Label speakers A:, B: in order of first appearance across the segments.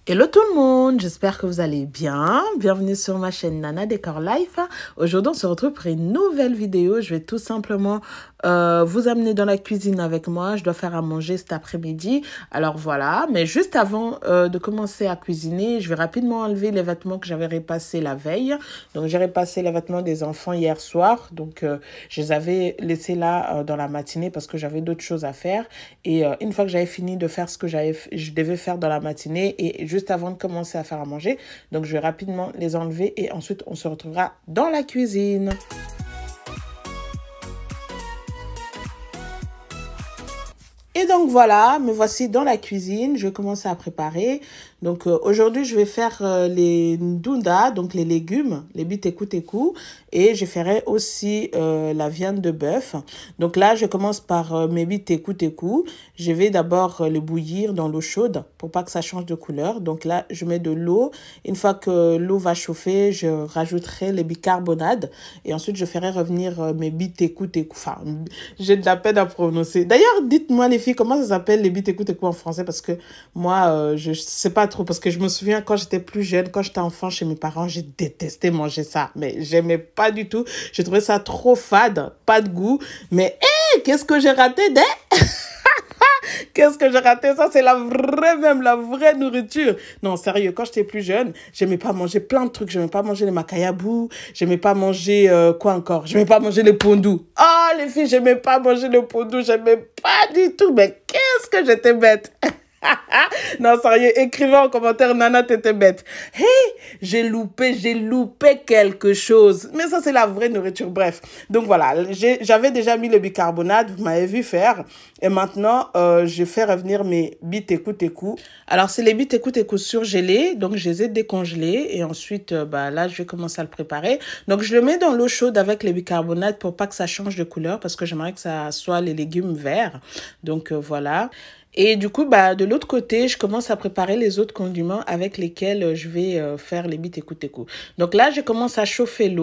A: Hello tout le monde, j'espère que vous allez bien. Bienvenue sur ma chaîne Nana Décor Life. Aujourd'hui, on se retrouve pour une nouvelle vidéo. Je vais tout simplement vous amener dans la cuisine avec moi. Je dois faire à manger cet après-midi. Alors voilà, mais juste avant de commencer à cuisiner, je vais rapidement enlever les vêtements que j'avais repassés la veille. Donc j'ai repassé les vêtements des enfants hier soir. Donc je les avais laissés là dans la matinée parce que j'avais d'autres choses à faire. Et une fois que j'avais fini de faire ce que je devais faire dans la matinée et juste avant de commencer à faire à manger, donc je vais rapidement les enlever et ensuite on se retrouvera dans la cuisine. Et donc voilà, me voici dans la cuisine, je vais commencer à préparer. Donc aujourd'hui, je vais faire les ndunda, donc les légumes, les biteku et je ferai aussi la viande de bœuf. Donc là, je commence par mes biteku. Je vais d'abord les bouillir dans l'eau chaude pour pas que ça change de couleur. Donc là, je mets de l'eau. Une fois que l'eau va chauffer, je rajouterai les bicarbonades et ensuite je ferai revenir mes biteku. Enfin, j'ai de la peine à prononcer. D'ailleurs, dites-moi les filles, comment ça s'appelle les biteku en français parce que moi, je sais pas trop parce que je me souviens quand j'étais plus jeune, quand j'étais enfant chez mes parents, j'ai détesté manger ça. Mais j'aimais pas du tout. J'ai trouvé ça trop fade, pas de goût. Mais qu'est-ce que j'ai raté Qu'est-ce que j'ai raté? Ça, c'est la vraie nourriture. Non, sérieux, quand j'étais plus jeune, j'aimais pas manger plein de trucs. J'aimais pas manger les makayabou. J'aimais pas manger, quoi encore? J'aimais pas manger les pondous. Ah, les filles, j'aimais pas manger les pondous. J'aimais pas du tout. Mais qu'est-ce que j'étais bête. Non, sérieux, écrivez en commentaire, Nana, t'étais bête. Hey, j'ai loupé quelque chose. Mais ça, c'est la vraie nourriture. Bref. Donc voilà, j'avais déjà mis le bicarbonate, vous m'avez vu faire. Et maintenant, je fais revenir mes biteku. Alors, c'est les biteku surgelés. Donc, je les ai décongelés. Et ensuite, là, je vais commencer à le préparer. Donc, je le mets dans l'eau chaude avec le bicarbonate pour pas que ça change de couleur parce que j'aimerais que ça soit les légumes verts. Donc, voilà. Et du coup, de l'autre côté, je commence à préparer les autres condiments avec lesquels je vais faire les biteku. Donc là, je commence à chauffer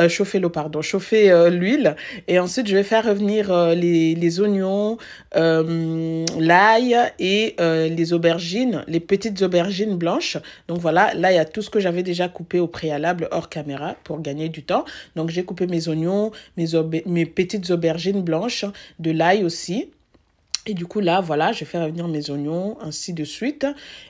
A: chauffer l'huile. Et ensuite, je vais faire revenir les oignons, l'ail et les aubergines, les petites aubergines blanches. Donc voilà, là, il y a tout ce que j'avais déjà coupé au préalable hors caméra pour gagner du temps. Donc j'ai coupé mes oignons, mes petites aubergines blanches, de l'ail aussi. Et du coup, là, voilà, je vais faire revenir mes oignons, ainsi de suite.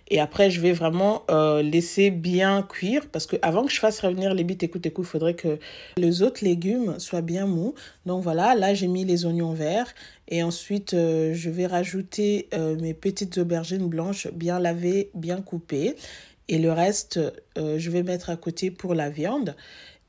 A: Et après, je vais vraiment laisser bien cuire. Parce que avant que je fasse revenir les biteku, il faudrait que les autres légumes soient bien mous. Donc voilà, là, j'ai mis les oignons verts. Et ensuite, je vais rajouter mes petites aubergines blanches bien lavées, bien coupées. Et le reste, je vais mettre à côté pour la viande.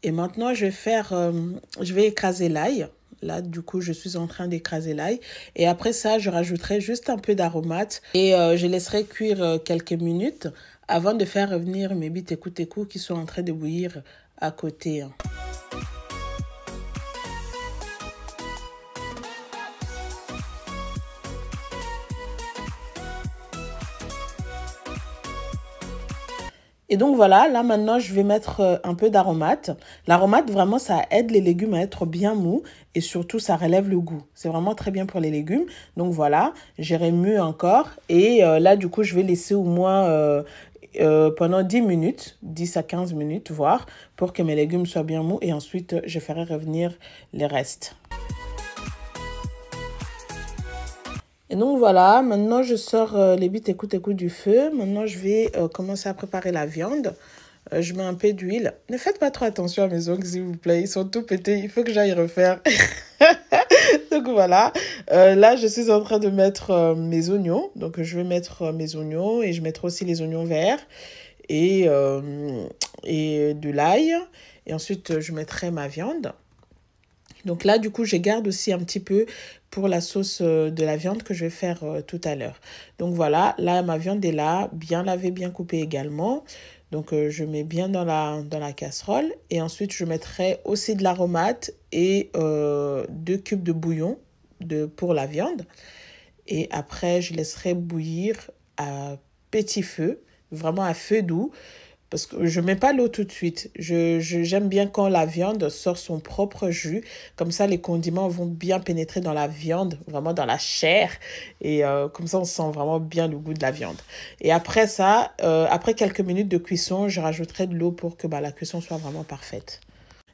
A: Et maintenant, je vais écraser l'ail. Là, du coup, je suis en train d'écraser l'ail. Et après ça, je rajouterai juste un peu d'aromate. Et je laisserai cuire quelques minutes avant de faire revenir mes biteku qui sont en train de bouillir à côté. Et donc voilà, là maintenant je vais mettre un peu d'aromate. L'aromate vraiment ça aide les légumes à être bien mous et surtout ça relève le goût. C'est vraiment très bien pour les légumes. Donc voilà, j'ai remué encore et là du coup je vais laisser au moins pendant 10 minutes, 10 à 15 minutes voire, pour que mes légumes soient bien mous et ensuite je ferai revenir les restes. Et donc voilà, maintenant je sors les biteku du feu. Maintenant je vais commencer à préparer la viande. Je mets un peu d'huile. Ne faites pas trop attention à mes ongles s'il vous plaît, ils sont tout pétés, il faut que j'aille refaire. Donc voilà, là je suis en train de mettre mes oignons. Donc je vais mettre mes oignons et je mettrai aussi les oignons verts et de l'ail. Et ensuite je mettrai ma viande. Donc là, du coup, je garde aussi un petit peu pour la sauce de la viande que je vais faire tout à l'heure. Donc voilà, là, ma viande est là, bien lavée, bien coupée également. Donc je mets bien dans la casserole. Et ensuite, je mettrai aussi de l'aromate et 2 cubes de bouillon pour la viande. Et après, je laisserai bouillir à petit feu, vraiment à feu doux. parce que je mets pas l'eau tout de suite. J'aime bien quand la viande sort son propre jus. Comme ça, les condiments vont bien pénétrer dans la viande, vraiment dans la chair. Et comme ça, on sent vraiment bien le goût de la viande. Et après ça, après quelques minutes de cuisson, je rajouterai de l'eau pour que la cuisson soit vraiment parfaite.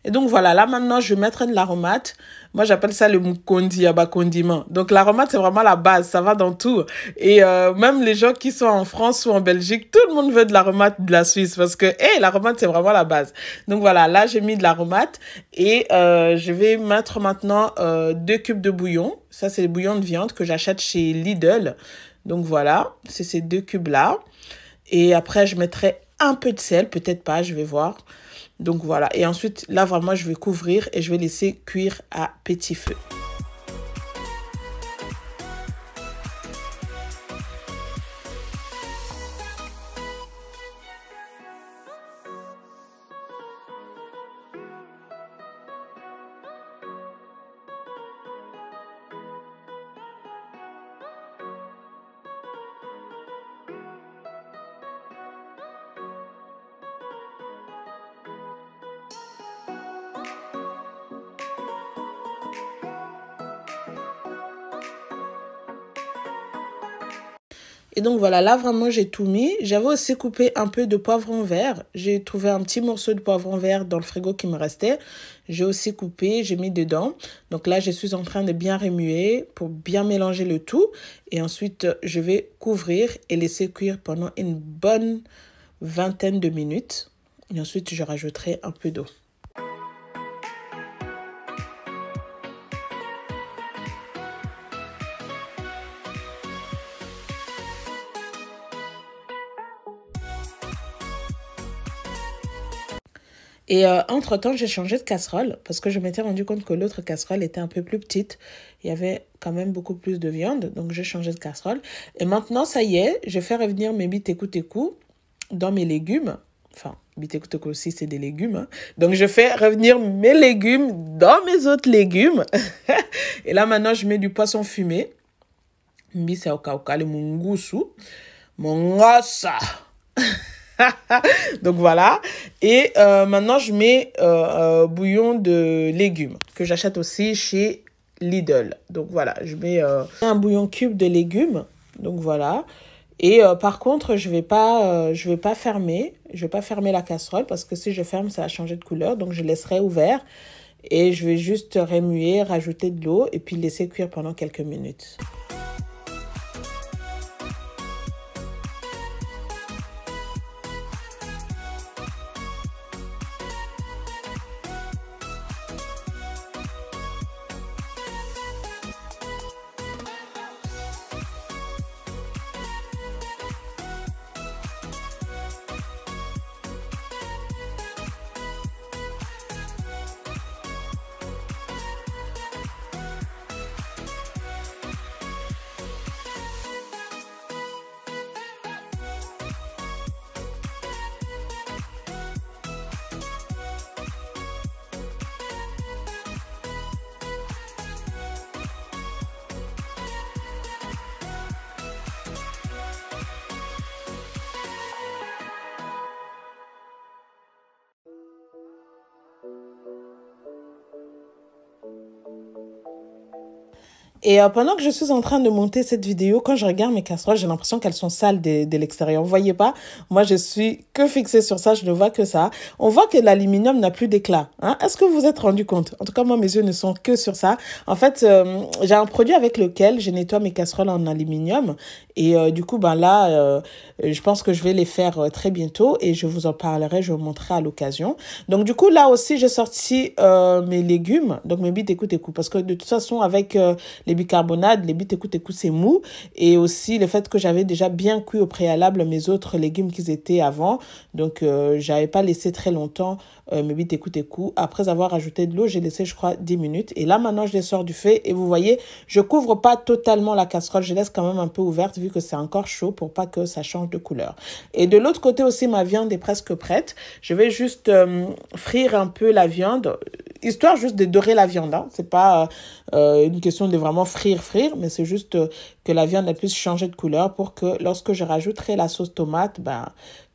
A: Et donc voilà, là maintenant, je vais mettre de l'aromate. Moi, j'appelle ça le mukondi aba condiment. Donc l'aromate, c'est vraiment la base, ça va dans tout. Et même les gens qui sont en France ou en Belgique, tout le monde veut de l'aromate de la Suisse parce que l'aromate, c'est vraiment la base. Donc voilà, là, j'ai mis de l'aromate et je vais mettre maintenant 2 cubes de bouillon. Ça, c'est le bouillon de viande que j'achète chez Lidl. Donc voilà, c'est ces 2 cubes-là. Et après, je mettrai un peu de sel, peut-être pas, je vais voir. Donc voilà, et ensuite, là vraiment, je vais couvrir et je vais laisser cuire à petit feu. Et donc voilà, là vraiment j'ai tout mis. J'avais aussi coupé un peu de poivron vert. J'ai trouvé un petit morceau de poivron vert dans le frigo qui me restait. J'ai aussi coupé, j'ai mis dedans. Donc là, je suis en train de bien remuer pour bien mélanger le tout. Et ensuite, je vais couvrir et laisser cuire pendant une bonne vingtaine de minutes. Et ensuite, je rajouterai un peu d'eau. Et entre-temps, j'ai changé de casserole parce que je m'étais rendu compte que l'autre casserole était un peu plus petite. Il y avait quand même beaucoup plus de viande, donc j'ai changé de casserole. Et maintenant, ça y est, je fais revenir mes bitekoutekou dans mes légumes. Enfin, bitekoutekou aussi, c'est des légumes. Hein. Donc, je fais revenir mes légumes dans mes autres légumes. Et là, maintenant, je mets du poisson fumé. Mbi c'est au kauka, le mungusu. Mongasa. Donc voilà. Et maintenant, je mets bouillon de légumes que j'achète aussi chez Lidl. Donc voilà, je mets un bouillon cube de légumes. Donc voilà. Et par contre, je vais pas fermer. Je vais pas fermer la casserole parce que si je ferme, ça va changer de couleur. Donc je laisserai ouvert. Et je vais juste remuer, rajouter de l'eau et puis laisser cuire pendant quelques minutes. Et pendant que je suis en train de monter cette vidéo, quand je regarde mes casseroles, j'ai l'impression qu'elles sont sales de l'extérieur. Vous voyez pas? Moi, je suis que fixée sur ça. Je ne vois que ça. On voit que l'aluminium n'a plus d'éclat. Hein? Est-ce que vous vous êtes rendu compte? En tout cas, moi, mes yeux ne sont que sur ça. En fait, j'ai un produit avec lequel je nettoie mes casseroles en aluminium. Et du coup, là, je pense que je vais les faire très bientôt. Et je vous en parlerai, je vous montrerai à l'occasion. Donc, du coup, là aussi, j'ai sorti mes légumes. Donc, mes bitekoutekou. Parce que de toute façon, avec les bicarbonate, les bitekoutekou, c'est mou. Et aussi, le fait que j'avais déjà bien cuit au préalable mes autres légumes qu'ils étaient avant. Donc, j'avais pas laissé très longtemps mes bitekoutekou. Après avoir ajouté de l'eau, j'ai laissé, je crois, 10 minutes. Et là, maintenant, je les sors du feu. Et vous voyez, je couvre pas totalement la casserole. Je laisse quand même un peu ouverte vu que c'est encore chaud pour pas que ça change de couleur. Et de l'autre côté aussi, ma viande est presque prête. Je vais juste frire un peu la viande, histoire juste de dorer la viande. Hein. C'est pas une question de vraiment frire, mais c'est juste que la viande elle puisse changer de couleur pour que lorsque je rajouterai la sauce tomate,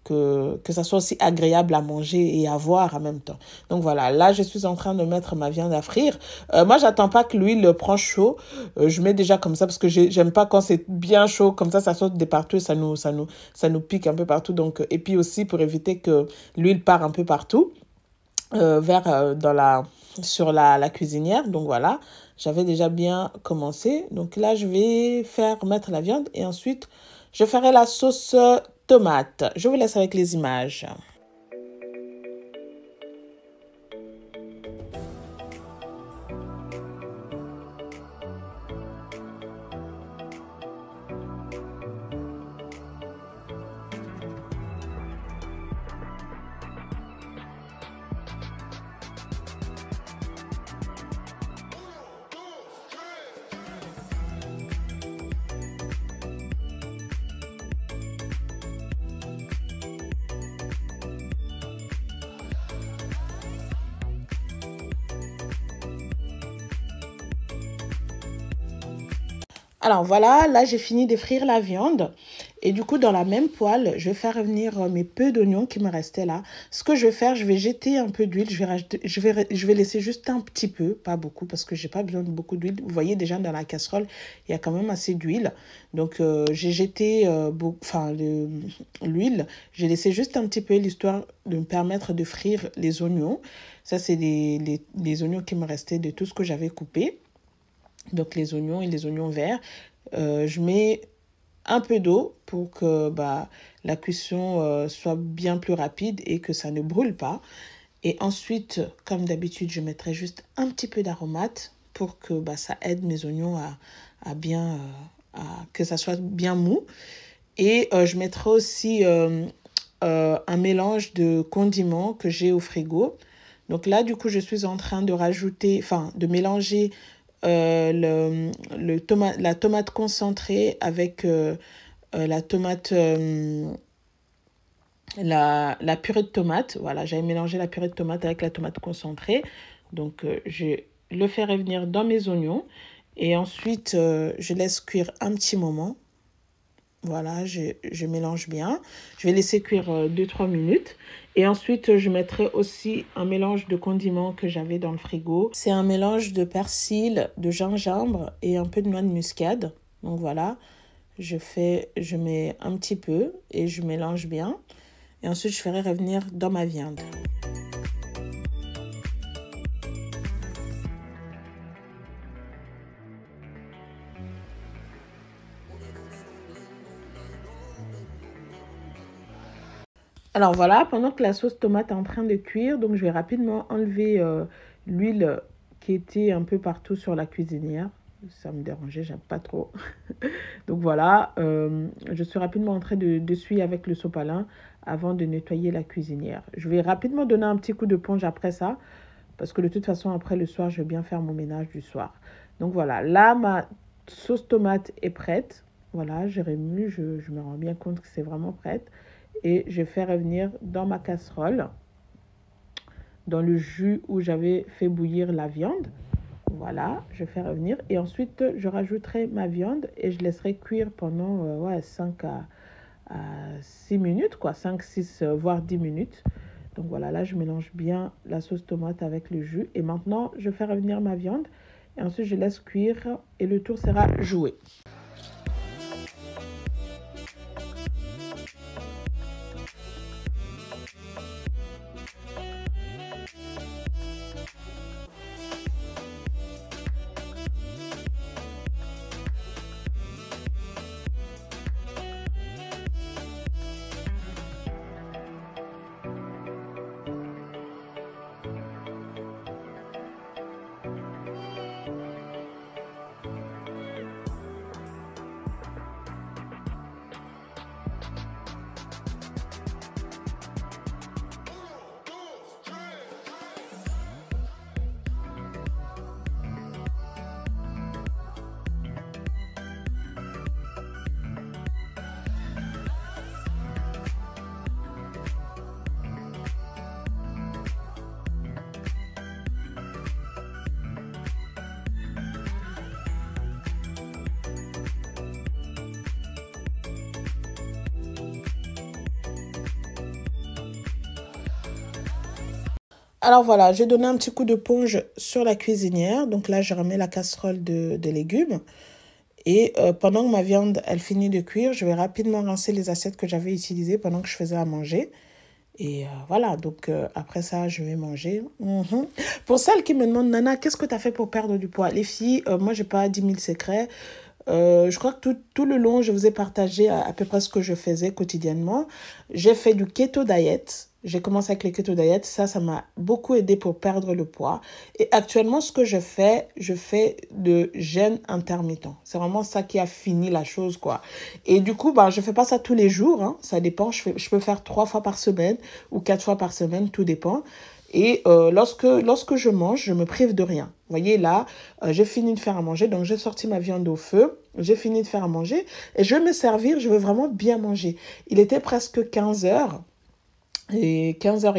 A: que ça soit aussi agréable à manger et à voir en même temps. Donc voilà, là, je suis en train de mettre ma viande à frire. Moi, j'attends pas que l'huile prend chaud. Je mets déjà comme ça parce que j'aime pas quand c'est bien chaud. Comme ça saute de partout et ça nous pique un peu partout. Donc, et puis aussi pour éviter que l'huile part un peu partout sur la cuisinière. Donc voilà, j'avais déjà bien commencé. Donc là, je vais mettre la viande et ensuite, je ferai la sauce tomate. Je vous laisse avec les images. Alors voilà, là j'ai fini de frire la viande et du coup dans la même poêle, je vais faire revenir mes peu d'oignons qui me restaient là. Ce que je vais faire, je vais jeter un peu d'huile, je vais laisser juste un petit peu, pas beaucoup parce que j'ai pas besoin de beaucoup d'huile. Vous voyez déjà dans la casserole, il y a quand même assez d'huile. Donc j'ai jeté l'huile, j'ai laissé juste un petit peu l'histoire de me permettre de frire les oignons. Ça c'est les oignons qui me restaient de tout ce que j'avais coupé. Donc les oignons et les oignons verts. Je mets un peu d'eau pour que la cuisson soit bien plus rapide et que ça ne brûle pas. Et ensuite, comme d'habitude, je mettrai juste un petit peu d'aromate pour que ça aide mes oignons à bien, que ça soit bien mou. Et je mettrai aussi un mélange de condiments que j'ai au frigo. Donc là, du coup, je suis en train de de mélanger la tomate concentrée avec la tomate, la purée de tomate. Voilà, j'avais mélangé la purée de tomate avec la tomate concentrée. Donc, je le fais revenir dans mes oignons. Et ensuite, je laisse cuire un petit moment. Voilà, je mélange bien. Je vais laisser cuire 2-3 minutes. Et ensuite, je mettrai aussi un mélange de condiments que j'avais dans le frigo. C'est un mélange de persil, de gingembre et un peu de noix de muscade. Donc voilà, je mets un petit peu et je mélange bien. Et ensuite, je ferai revenir dans ma viande. Alors voilà, pendant que la sauce tomate est en train de cuire, donc je vais rapidement enlever l'huile qui était un peu partout sur la cuisinière. Ça me dérangeait, j'aime pas trop. Donc voilà, je suis rapidement en train d'essuyer avec le sopalin avant de nettoyer la cuisinière. Je vais rapidement donner un petit coup de ponge après ça, parce que de toute façon, après le soir, je vais bien faire mon ménage du soir. Donc voilà, là, ma sauce tomate est prête. Voilà, j'ai remis, je me rends bien compte que c'est vraiment prête. Et je fais revenir dans ma casserole, dans le jus où j'avais fait bouillir la viande. Voilà, je fais revenir. Et ensuite, je rajouterai ma viande et je laisserai cuire pendant 5 à 6 minutes, quoi. 5, 6, voire 10 minutes. Donc voilà, là, je mélange bien la sauce tomate avec le jus. Et maintenant, je fais revenir ma viande. Et ensuite, je laisse cuire et le tour sera joué. Alors voilà, j'ai donné un petit coup de ponge sur la cuisinière. Donc là, je remets la casserole de légumes. Et pendant que ma viande, elle finit de cuire, je vais rapidement rincer les assiettes que j'avais utilisées pendant que je faisais à manger. Et voilà, donc après ça, je vais manger. Pour celles qui me demandent, Nana, qu'est-ce que tu as fait pour perdre du poids? Les filles, moi, j'ai pas 10 000 secrets. Je crois que tout le long, je vous ai partagé à peu près ce que je faisais quotidiennement. J'ai fait du keto diet. J'ai commencé avec le keto diet. Ça m'a beaucoup aidé pour perdre le poids. Et actuellement, ce que je fais de jeûne intermittent. C'est vraiment ça qui a fini la chose, quoi. Et du coup, bah, je fais pas ça tous les jours, hein. Ça dépend. Je peux faire 3 fois par semaine ou 4 fois par semaine, tout dépend. Et lorsque je mange, je me prive de rien. Vous voyez, là, j'ai fini de faire à manger. Donc, j'ai sorti ma viande au feu. J'ai fini de faire à manger. Et je vais me servir. Je veux vraiment bien manger. Il était presque 15 heures. Et 15 heures,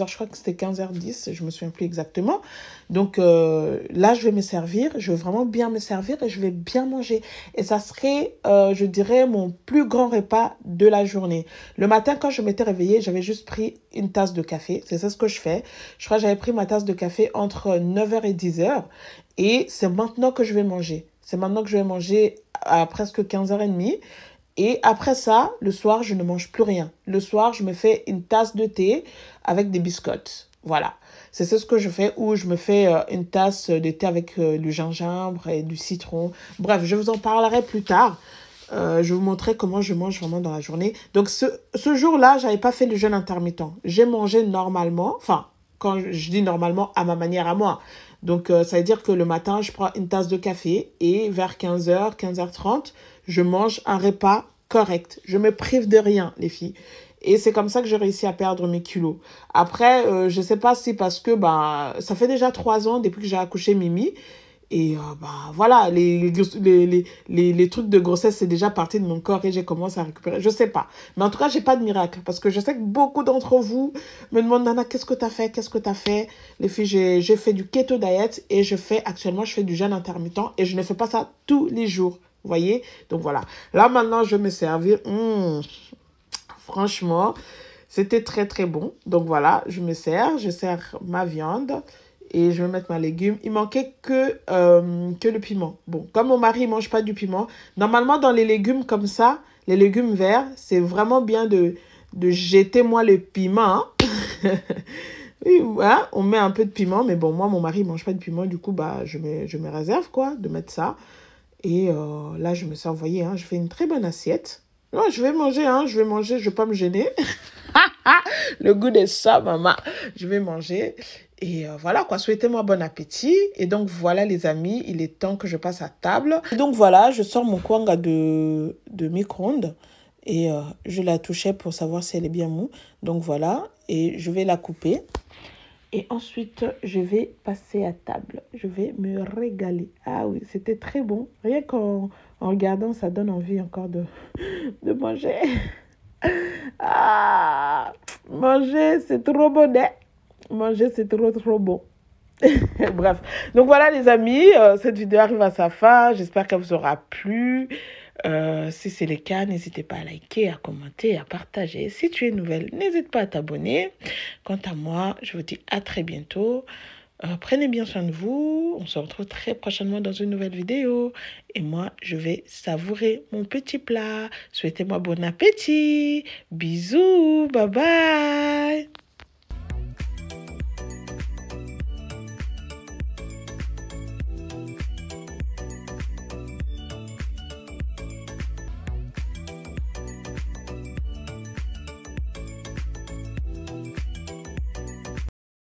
A: je crois que c'était 15h10, je me souviens plus exactement. Donc là, je vais me servir, je vais vraiment bien me servir et je vais bien manger. Et ça serait, je dirais, mon plus grand repas de la journée. Le matin, quand je m'étais réveillée, j'avais juste pris une tasse de café. C'est ça ce que je fais. Je crois que j'avais pris ma tasse de café entre 9h et 10h. Et c'est maintenant que je vais manger. C'est maintenant que je vais manger à presque 15h30. Et après ça, le soir, je ne mange plus rien. Le soir, je me fais une tasse de thé avec des biscottes. Voilà. C'est ce que je fais, ou je me fais une tasse de thé avec du gingembre et du citron. Bref, je vous en parlerai plus tard. Je vais vous montrer comment je mange vraiment dans la journée. Donc, ce jour-là, je n'avais pas fait le jeûne intermittent. J'ai mangé normalement. Enfin, quand je dis normalement, à ma manière à moi. Donc, ça veut dire que le matin, je prends une tasse de café et vers 15h, 15h30, je mange un repas correct. Je me prive de rien, les filles. Et c'est comme ça que j'ai réussi à perdre mes kilos. Après, je ne sais pas si parce que bah, ça fait déjà 3 ans depuis que j'ai accouché Mimi. Et bah, voilà, les trucs de grossesse, c'est déjà parti de mon corps et j'ai commencé à récupérer. Je sais pas. Mais en tout cas, j'ai pas de miracle. Parce que je sais que beaucoup d'entre vous me demandent, Nana, qu'est-ce que tu as fait? Qu'est-ce que tu as fait? Les filles, j'ai fait du keto diet et actuellement, je fais du jeûne intermittent et je ne fais pas ça tous les jours. Vous voyez? Donc voilà. Là, maintenant, je vais me servir. Franchement, c'était très, très bon. Donc voilà, je sers ma viande. Et je vais mettre ma légume. Il manquait que le piment. Bon, comme mon mari ne mange pas du piment, normalement dans les légumes comme ça, les légumes verts, c'est vraiment bien de jeter moi le piment. Oui, ouais, on met un peu de piment, mais bon, moi, mon mari ne mange pas de piment, du coup, bah, je me réserve, quoi, de mettre ça. Et là, je me suis envoyé, hein, je fais une très bonne assiette. Non, je vais manger, hein, je ne vais pas me gêner. Le goût de ça, maman. Je vais manger. Et voilà quoi, souhaitez-moi bon appétit. Et donc voilà les amis, il est temps que je passe à table. Et donc voilà, je sors mon kwanga de micro-ondes. Et je la touchais pour savoir si elle est bien mou. Donc voilà, et je vais la couper. Et ensuite, je vais passer à table. Je vais me régaler. Ah oui, c'était très bon. Rien qu'en regardant, ça donne envie encore de manger. Ah, manger, c'est trop bon, hein? Manger, c'est trop, trop bon. Bref. Donc voilà, les amis, cette vidéo arrive à sa fin. J'espère qu'elle vous aura plu. Si c'est le cas, n'hésitez pas à liker, à commenter, à partager. Si tu es nouvelle, n'hésite pas à t'abonner. Quant à moi, je vous dis à très bientôt. Prenez bien soin de vous. On se retrouve très prochainement dans une nouvelle vidéo. Et moi, je vais savourer mon petit plat. Souhaitez-moi bon appétit. Bisous. Bye bye.